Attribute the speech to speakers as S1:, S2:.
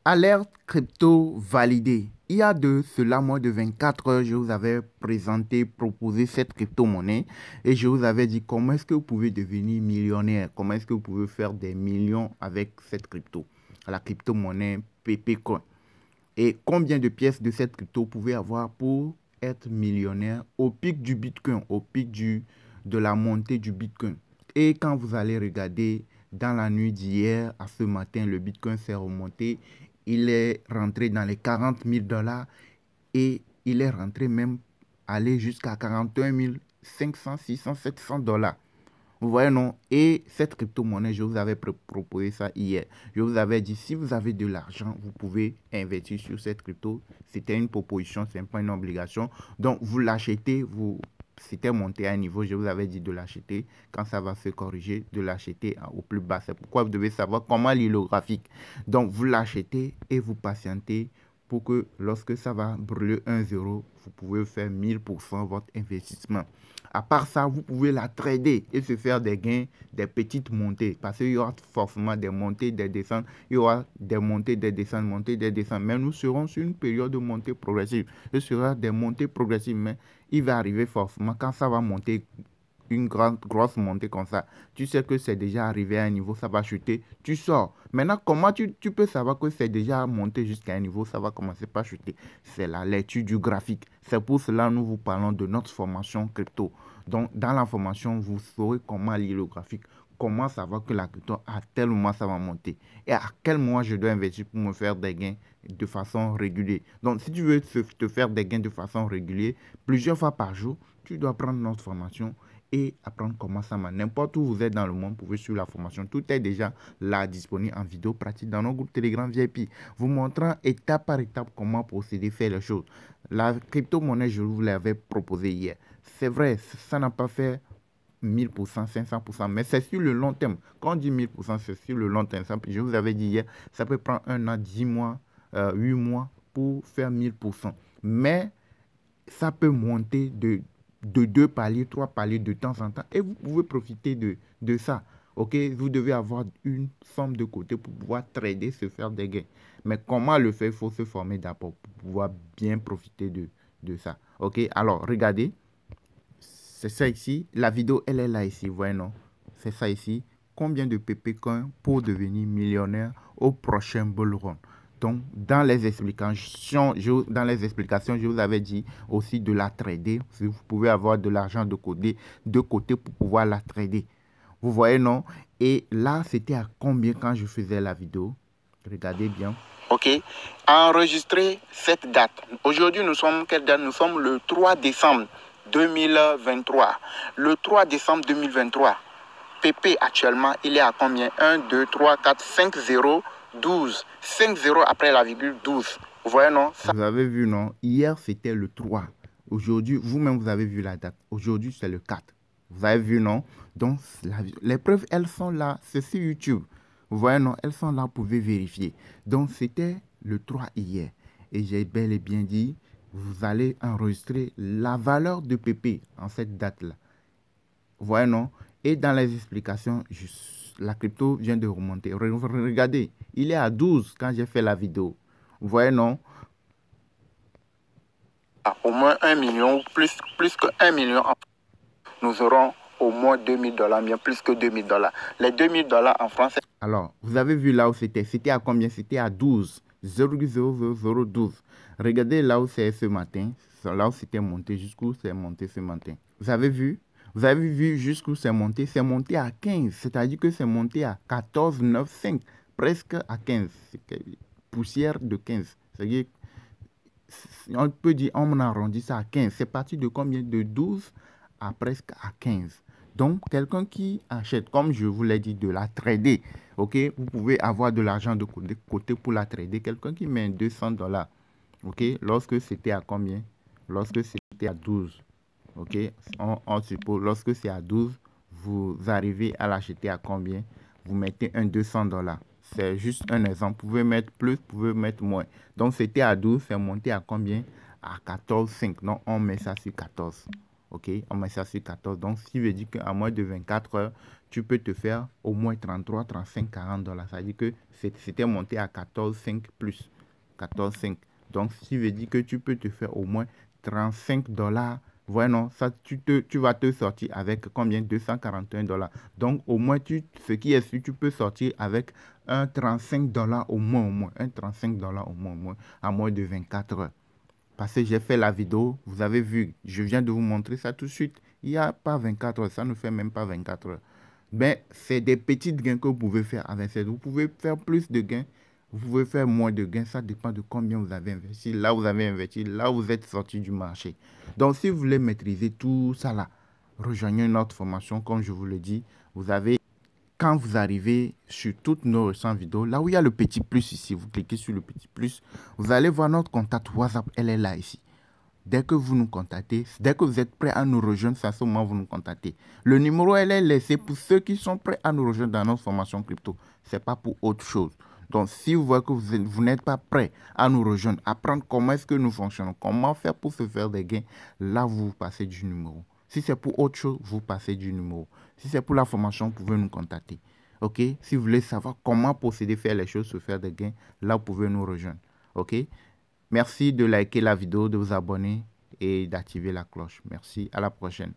S1: Alerte crypto validée. Il y a de cela moins de 24 heures, je vous avais proposé cette crypto-monnaie et je vous avais dit comment est-ce que vous pouvez devenir millionnaire, comment est-ce que vous pouvez faire des millions avec cette crypto, la crypto-monnaie Pepecoin. Et combien de pièces de cette crypto vous pouvez avoir pour être millionnaire au pic du Bitcoin, au pic de la montée du Bitcoin. Et quand vous allez regarder dans la nuit d'hier à ce matin, le Bitcoin s'est remonté. Il est rentré dans les 40 000 $ et il est rentré même aller jusqu'à 41 500, 600, 700 $. Vous voyez, non? Et cette crypto-monnaie, je vous avais proposé ça hier. Je vous avais dit, si vous avez de l'argent, vous pouvez investir sur cette crypto. C'était une proposition, ce n'est pas une obligation. Donc, vous l'achetez, c'était monté à un niveau, je vous avais dit de l'acheter. Quand ça va se corriger, de l'acheter au plus bas. C'est pourquoi vous devez savoir comment lire le graphique. Donc, vous l'achetez et vous patientez pour que lorsque ça va brûler 1 0, vous pouvez faire 1000% votre investissement. À part ça, vous pouvez la trader et se faire des gains, des petites montées. Parce qu'il y aura forcément des montées, des descentes. Il y aura des montées, des descentes, montées, des descentes. Mais nous serons sur une période de montée progressive. Ce sera des montées progressives, mais il va arriver forcément quand ça va monter. Une grosse montée comme ça, tu sais que c'est déjà arrivé à un niveau, ça va chuter, tu sors. Maintenant, comment tu peux savoir que c'est déjà monté jusqu'à un niveau, ça va commencer par chuter? C'est la lecture du graphique. C'est pour cela que nous vous parlons de notre formation crypto. Donc, dans la formation, vous saurez comment lire le graphique, comment savoir que la crypto, à tel moment, ça va monter. Et à quel moment je dois investir pour me faire des gains de façon régulière. Donc, si tu veux te faire des gains de façon régulière, plusieurs fois par jour, tu dois prendre notre formation et apprendre comment ça marche. N'importe où vous êtes dans le monde, vous pouvez suivre la formation. Tout est déjà là, disponible en vidéo pratique dans nos groupes Telegram VIP, vous montrant étape par étape comment procéder, faire les choses. La crypto-monnaie, je vous l'avais proposé hier. C'est vrai, ça n'a pas fait 1000%, 500%, mais c'est sur le long terme. Quand on dit 1000%, c'est sur le long terme. Je vous avais dit hier, ça peut prendre 1 an, 10 mois, 8 mois pour faire 1000%. Mais ça peut monter de 2 paliers, 3 paliers de temps en temps et vous pouvez profiter de ça. Ok, vous devez avoir une somme de côté pour pouvoir trader, se faire des gains. Mais comment le faire? Il faut se former d'abord pour pouvoir bien profiter de ça. Ok, alors regardez, c'est ça ici. La vidéo, elle est là ici, vous voyez, non? C'est ça ici. Combien de Pepecoin pour devenir millionnaire au prochain bull run? Donc, dans les explications, je vous avais dit aussi de la trader. Si vous pouvez avoir de l'argent de côté pour pouvoir la trader. Vous voyez, non? Et là, c'était à combien quand je faisais la vidéo? Regardez bien. OK. Enregistrer cette date. Aujourd'hui, nous sommes quelle date? Nous sommes le 3 décembre 2023. Le 3 décembre 2023. PP actuellement, il est à combien? 1, 2, 3, 4, 5, 0, 12. 5 0 après la virgule 12. Vous voyez, non? Vous avez vu, non? Hier, c'était le 3. Aujourd'hui, vous-même, vous avez vu la date. Aujourd'hui, c'est le 4. Vous avez vu, non? Donc, les preuves, elles sont là. C'est sur YouTube. Vous voyez, non? Elles sont là, vous pouvez vérifier. Donc, c'était le 3 hier. Et j'ai bel et bien dit, vous allez enregistrer la valeur de PP en cette date-là. Vous voyez, non? Et dans les explications, la crypto vient de remonter. Regardez, il est à 12 quand j'ai fait la vidéo. Vous voyez, non? Au moins 1 million, plus que 1 million, nous aurons au moins 2000 $, bien plus que 2000 $. Les 2000 $ en France. Alors, vous avez vu là où c'était. C'était à combien? C'était à 12. 0,00012. Regardez là où c'est ce matin. Là où c'était monté, jusqu'où c'est monté ce matin. Vous avez vu? Vous avez vu jusqu'où c'est monté? C'est monté à 15. C'est-à-dire que c'est monté à 14,95. Presque à 15. Poussière de 15. C'est-à-dire, on peut dire, on arrondit ça à 15. C'est parti de combien? De 12 à presque à 15. Donc, quelqu'un qui achète, comme je vous l'ai dit, de la trader, ok, vous pouvez avoir de l'argent de côté pour la trader. Quelqu'un qui met 200 $, ok, lorsque c'était à combien? Lorsque c'était à 12, ok, on suppose, lorsque c'est à 12, vous arrivez à l'acheter à combien? Vous mettez un 200 $. C'est juste un exemple. Vous pouvez mettre plus, vous pouvez mettre moins. Donc, c'était à 12, c'est monté à combien? À 14,5. Donc, on met ça sur 14. Ok, on met ça sur 14. Donc, ce qui veut dire qu'à moins de 24 heures, tu peux te faire au moins 33, 35, 40 dollars. Ça veut dire que c'était monté à 14,5 plus. 14,5. Donc, ce qui veut dire que tu peux te faire au moins 35 dollars. Ouais, non, ça, tu vas te sortir avec combien? 241 dollars. Donc, au moins, ce qui est sûr, tu peux sortir avec un 35 dollars au moins. Un 35 dollars au moins, à moins de 24 heures. Parce que j'ai fait la vidéo, vous avez vu, je viens de vous montrer ça tout de suite. Il n'y a pas 24 heures, ça ne fait même pas 24 heures. Mais c'est des petits gains que vous pouvez faire avec ça. Vous pouvez faire plus de gains, vous pouvez faire moins de gains. Ça dépend de combien vous avez investi. Là, vous avez investi, là, vous êtes sorti du marché. Donc, si vous voulez maîtriser tout ça là, rejoignez notre formation. Comme je vous le dis, vous avez, quand vous arrivez sur toutes nos récentes vidéos, là où il y a le petit plus ici, vous cliquez sur le petit plus, vous allez voir notre contact WhatsApp, elle est là ici. Dès que vous nous contactez, dès que vous êtes prêt à nous rejoindre, c'est à ce moment que vous nous contactez. Le numéro, elle est laissé pour ceux qui sont prêts à nous rejoindre dans notre formation crypto. Ce n'est pas pour autre chose. Donc, si vous voyez que vous n'êtes pas prêt à nous rejoindre, apprendre comment est-ce que nous fonctionnons, comment faire pour se faire des gains, là, vous passez du numéro. Si c'est pour autre chose, vous passez du numéro. Si c'est pour la formation, vous pouvez nous contacter. OK? Si vous voulez savoir comment procéder, faire les choses, se faire des gains, là, vous pouvez nous rejoindre. OK? Merci de liker la vidéo, de vous abonner et d'activer la cloche. Merci, à la prochaine.